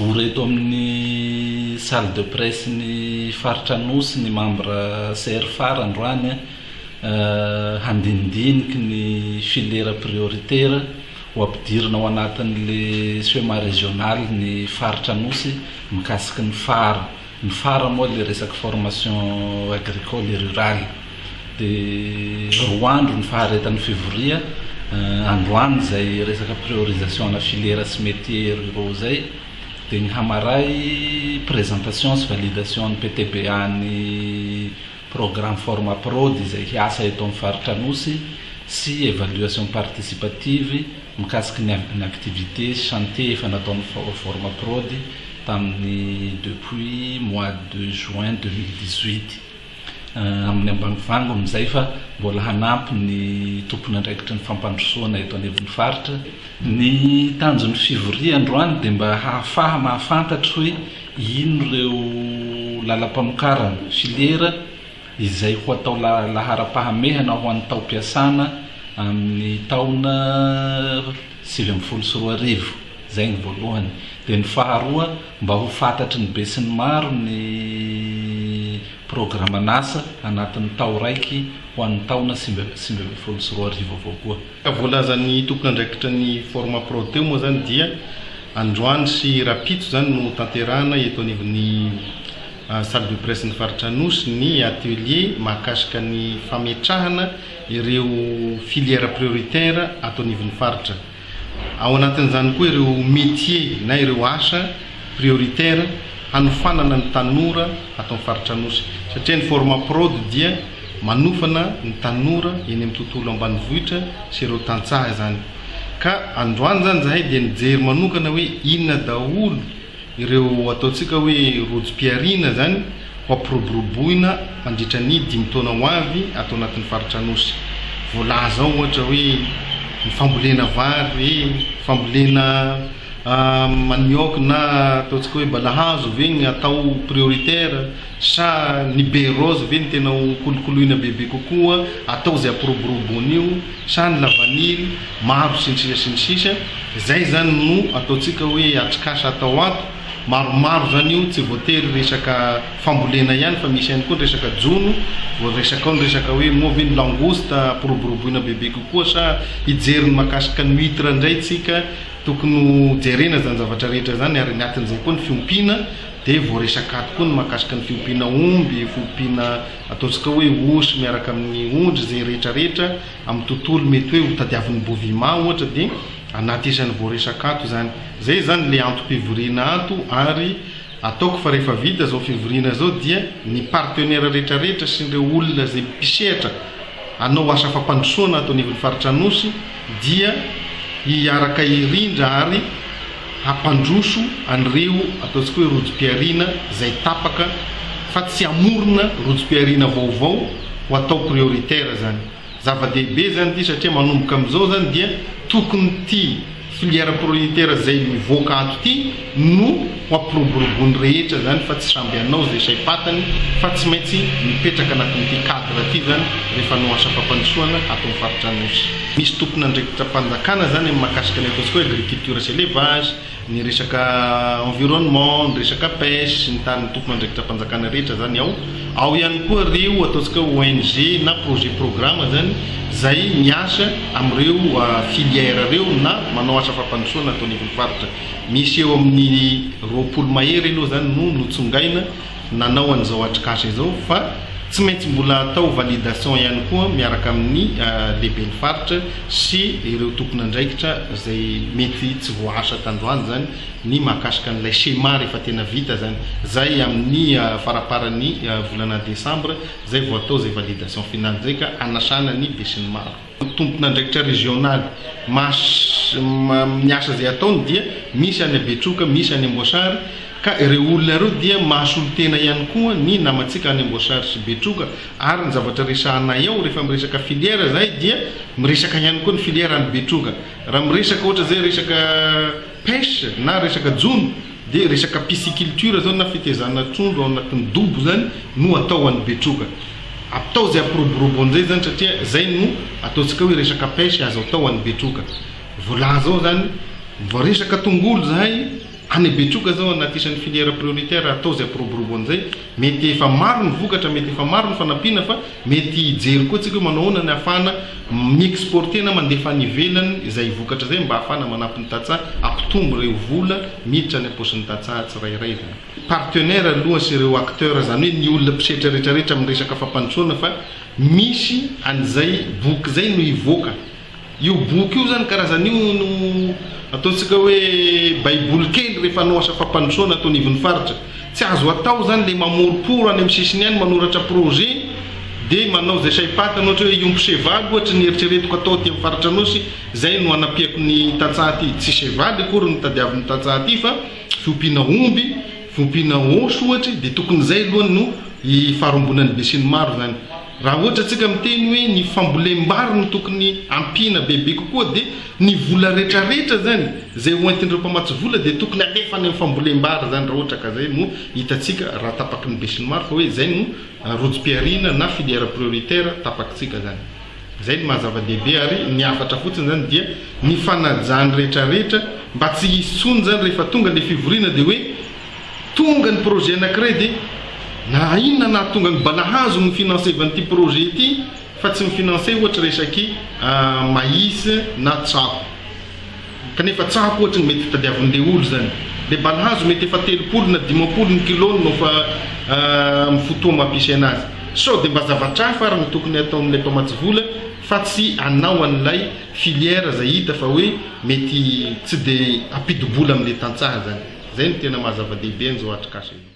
mivory eto amin'ny salle de presse ny faritra Anosy ny membre CRFAR androany handindiniky ny filière prioritaire ho ampidirina ao anatin'le schéma régional ny faritra Anosy mikasiky ny phare. Ny phare moa le resaky formation agricole et rurale. De roa andro ny faharetan'ny février androany zay resaka priorisation na filière sy métier ruraux zay. De ny hamaray présentation sy validation ny PTBA ny programme Formaprod izay hiasa eto amin'ny faritra Anosy sy évaluation participative mikasiky ny activité chantier efa nataon'ny Formaprod tamin'ny depuis mois de juin 2018 amin'ny ambanivango amizay fa mbola hanampy ny tompony andraikitry ny fampandrosoana eto anivon'ny faritra. Ny tanjon'ny février androany de mba hahafaha mahafantatry hoe ino reo lalam-pamokarana filiera izay ho atao lahara-pahamehana ho an'ny tao-piasana amin'ny taona 2024 zay ny voalohany. De ny faharoa mba ho fantatry ny be sy ny maro ny programme an'asa anatin'ny tao raiky ho an'ny taona 2024 avao koa. Voalazan'ny tompony andraikitra ny Formaprod teo moa zany dia androany sy rapitso zany no tanterahana eto anivon'ny salle de presse ny faritra Anosy ny atelier mahakasika ny fametrahana ireo filière prioritaire ato anivon'ny faritra. Ao anatin'izany koa ireo métier na ireo asa prioritaire hanofanana ny tanora ato amin'ny faritra Anosy satria ny Formaprod dia manofana ny tanora eny amin'ny tontolo ambanivohitra sy ireo tantsaha zany. Ka androany zany zahay dia nijery manokana hoe inona daholo ireo ataontsika hoe rojo-piarina zany ho ampiroboroboina mandritra ny 5 taona ho avy ato anatin'ny faritra Anosy. Voalaza ao ohatra hoe ny fambolena vary, fambolena manioka na ataontsika hoe balahazo ve ny atao prioritaire sa ny berose ve ny tena kolokoloina bebe kokoa atao zay ampiroboroboan'io sa ny lavanily maro sinisisa zay zany no ataontsika hoe atrikasa atao ato. Maromaro zany io tsy voatery resaka fambolena ihany fa misy ihany koa resaka jono resaka ao resaka hoe moa ve ny langouste ampiroboroboina bebe kokoa sa hijery ny makasika ny huître ndray tsika tokony jerena zany zavatra rehetra zany ary anatin'izay koa ny fiompiana de voaresaka ato koa ny makasika ny fiompiana omby fiompiana ataontsika hoe osy miaraka amin'ny ondry zay rehetrarehetra amin'ny tontolo mety hoe ho tadiavin'ny bovima ohatra de anaty isan'ny voaresaka ato zany. Zay zany le antom-pivoriana ato ary ataoko fa rehefa vita zao fivoriana zao dia ny partenaire rehetrarehetra sy ireo olona zay mpisehatra anao asa fampandrosoana ato anivon'ny faritra Anosy dia hiaraka irindra ary hampandroso an'ireo ataontsika hoe rojo-piarina zay tapaka fa tsy amorona rojo-piarina vaovao ho atao prioritaire zany. Zava-dehibe zany ty satria manomboka am'izao zany dia tokony ty filière prioritaire zay mivoaka ato ty no ho ampiroboroboany rehetra zany fa tsy samby anao zay saipatany fa tsy maintsy mipetraka anatin'ity cadre ty zany rehefa no asa fampandrosoana ato amin'ny faritra Anosy. Misy tompony andraikitra-panjakana zany amin'ny mahakasika ny ataontsika hoe agriculture sy élevage, ny resaka environnement, ny resaka pêche, ny tariny tompony andraikitra-panjakana rehetra zany ao ihany koa reo ataontsika ONG na projet programme zany zay miasa amin'ireo filière reo na manao asa fampandrosoana ato anivon'ny faritra. Misy eo amin'ny 20 mahery aloha zany no notsongaina nanao an'izao atrikasa izao fa tsy maintsy mbola atao validation ihany koa miaraka amin'ny lehiben'ny faritra sy ireo tompony andraikitra zay mety tsy voasa tandroany zany ny mahakasika an'ilay schéma rehefa tena vita zany. Zay amin'ny faraparan'ny volana décembre zay vao atao zay validation finale zay ka anasana ny be sy ny maro. Tompony andraikitra régional miasa zay ataony dia misy any Betroka, misy any Amboasary ka ireo olona reo dia mahasolo tena ihany koa ny namantsika any Amboasary sy Betroka ary ny zavatra resahana eo rehefa miresaka filière zay dia miresaka ihany koa ny filière any Betroka. Raha miresaka ohatra zay resaka pêche na resaka jono de resaka pisciculture zao na fitezana trondro ao anatin'ny dobo zany no atao any Betroka. Atao zay ampiroboroboan'izay zany satria zay no ataontsika hoe resaka pêche azo atao any Betroka. Voalaza ao zany voaresaka tongolo zahay any Betroka zao anaty isan'ny filière prioritaire atao zay proboroboany zay mety efa maro ny vokatra mety efa maro ny fanampiana fa mety jery koa tsika hoe manao ahoana ny ahafahana mi-exporter na mandefa any ivelany izay vokatra zay mba ahafahana manampy ny tantsaha ampitombo ireo vola miditra any am-paosin'ny tantsaha tsirairay zany partenaire aloha sy ireo acteur zany hoe ny olona mpisetra rehetrarehetra amin'ny resaka fampandrosoana fa misy an'izay boky zay no ivoaka io boky io zany karazan'io no ataontsika hoe baiboly kely rehefa anao asa fampandrosoana ataony ivon'ny faritra tsy azo atao zany le mamoroporo any amin'ny sisiny any manoratra projet dia manao zay saipatana ohatra hoe iompo sevaly ohatra ny eritreretiko atao ty amin'ny faritra anosy zay no anapiako ny tantsaha ty tsy sevaly akory ny tadiavin'ny tantsaha ty fa fiompiana omby fiompiana osy ohatra dia tokony zay aloha no faharombonany be sy ny maro zany raha ohatra tsika miteny hoe ny fambolem-bary no tokony ampina bebe kokoa dia ny vola rehetrarehetra zany zay hoentin'ireo mpamatsy vola dia tokony alefa any amin'ny fambolem-bary zany raha ohatra ka zay no hitatsika raha tapaky ny be sy ny maro fa hoe zay no rojo-piarina na filière prioritaire tapakitsika zany zay ny mahazava-dehibe ary ny afatra fotsiny zany dia ny fanajany rehetrarehetra mba tsy hisony zany rehefa tonga le fivoriana dia hoe tonga ny projet anankiray dia na inona na tonga ny balahazo ny financer van'ity projet ity fa tsy mifinancer ohatra resaky maïs na tsako kanefa tsako ohatra ny mety tadiavin'le olo zany le balahazo mety efa 30 na 50 ny kilo no fa mifotoa mampisy anazy so dia mba zavatra hafa ary ny tokony atao amin'ilay mpamatsy vola fa tsy anao an'ilay filière zay hita fa hoe mety tsy dia ampidibola amin'le tantsaha zany zay no tena mahazava-dehibe an'izao atrikasa